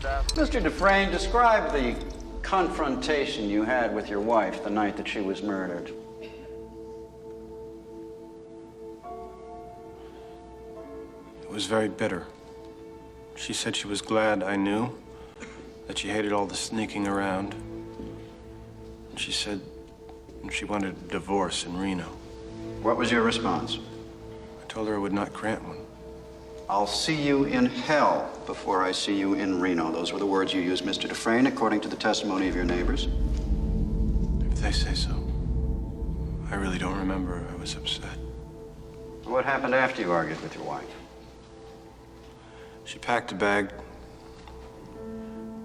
Mr. Dufresne, describe the confrontation you had with your wife the night that she was murdered. It was very bitter. She said she was glad I knew, that she hated all the sneaking around. And she said she wanted a divorce in Reno. What was your response? I told her I would not grant one. I'll see you in hell before I see you in Reno. Those were the words you used, Mr. Dufresne, according to the testimony of your neighbors. If they say so. I really don't remember. I was upset. What happened after you argued with your wife? She packed a bag.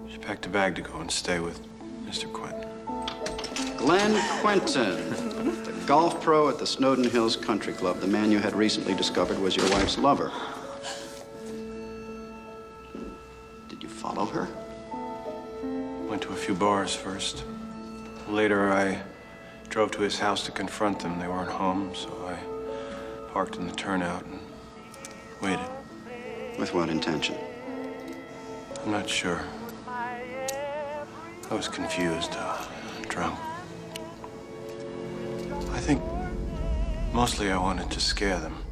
She packed a bag to go and stay with Mr. Quentin. Glenn Quentin, the golf pro at the Snowden Hills Country Club. The man you had recently discovered was your wife's lover. Did you follow her? Went to a few bars first. Later, I drove to his house to confront them. They weren't home, so I parked in the turnout and waited. With what intention? I'm not sure. I was confused, drunk. I think mostly I wanted to scare them.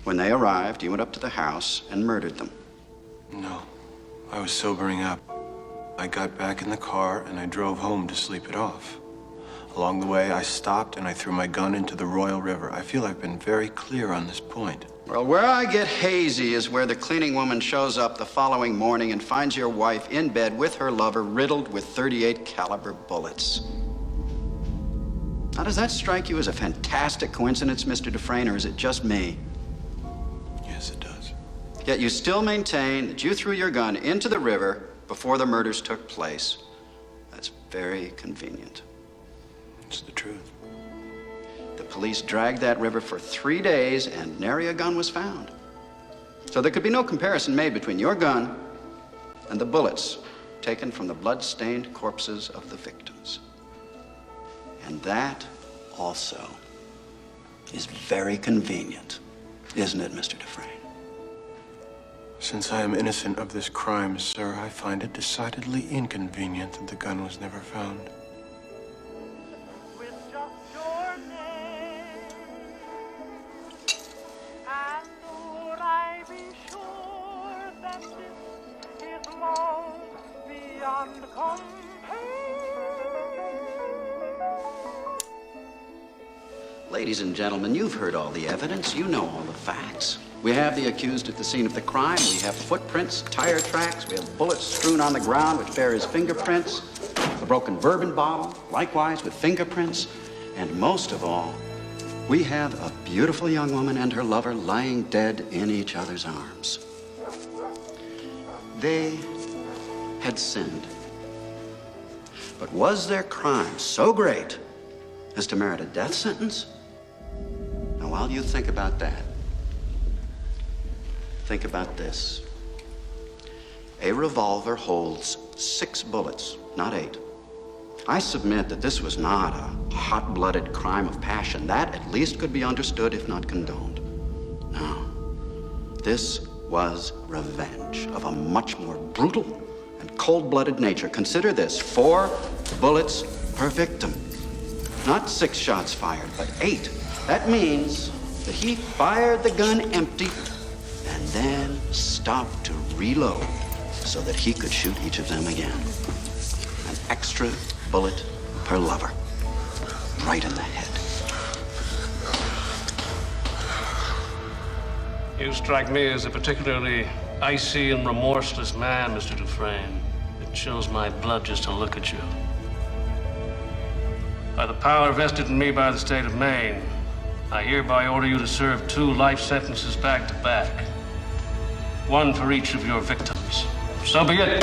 When they arrived, you went up to the house and murdered them. No, I was sobering up. I got back in the car and I drove home to sleep it off. Along the way, I stopped and I threw my gun into the Royal River. I feel I've been very clear on this point. Well, where I get hazy is where the cleaning woman shows up the following morning and finds your wife in bed with her lover, riddled with .38 caliber bullets. Now, does that strike you as a fantastic coincidence, Mr. Dufresne, or is it just me? Yes, it does. Yet you still maintain that you threw your gun into the river before the murders took place. That's very convenient. It's the truth. The police dragged that river for 3 days and nary a gun was found. So there could be no comparison made between your gun and the bullets taken from the blood-stained corpses of the victims. And that also is very convenient, isn't it, Mr. Dufresne? Since I am innocent of this crime, sir, I find it decidedly inconvenient that the gun was never found. Ladies and gentlemen, you've heard all the evidence. You know all the facts. We have the accused at the scene of the crime. We have footprints, tire tracks. We have bullets strewn on the ground which bear his fingerprints. A broken bourbon bottle, likewise with fingerprints. And most of all, we have a beautiful young woman and her lover lying dead in each other's arms. They had sinned. But was their crime so great as to merit a death sentence? Now, while you think about that, think about this. A revolver holds 6 bullets, not 8. I submit that this was not a hot-blooded crime of passion. That at least could be understood, if not condoned. No, this was revenge of a much more brutal and cold-blooded nature. Consider this: 4 bullets per victim. Not 6 shots fired, but 8. That means that he fired the gun empty and then stopped to reload so that he could shoot each of them again. An extra bullet per lover, right in the head. You strike me as a particularly icy and remorseless man, Mr. Dufresne. It chills my blood just to look at you. By the power vested in me by the state of Maine, I hereby order you to serve 2 life sentences back to back. 1 for each of your victims. So be it.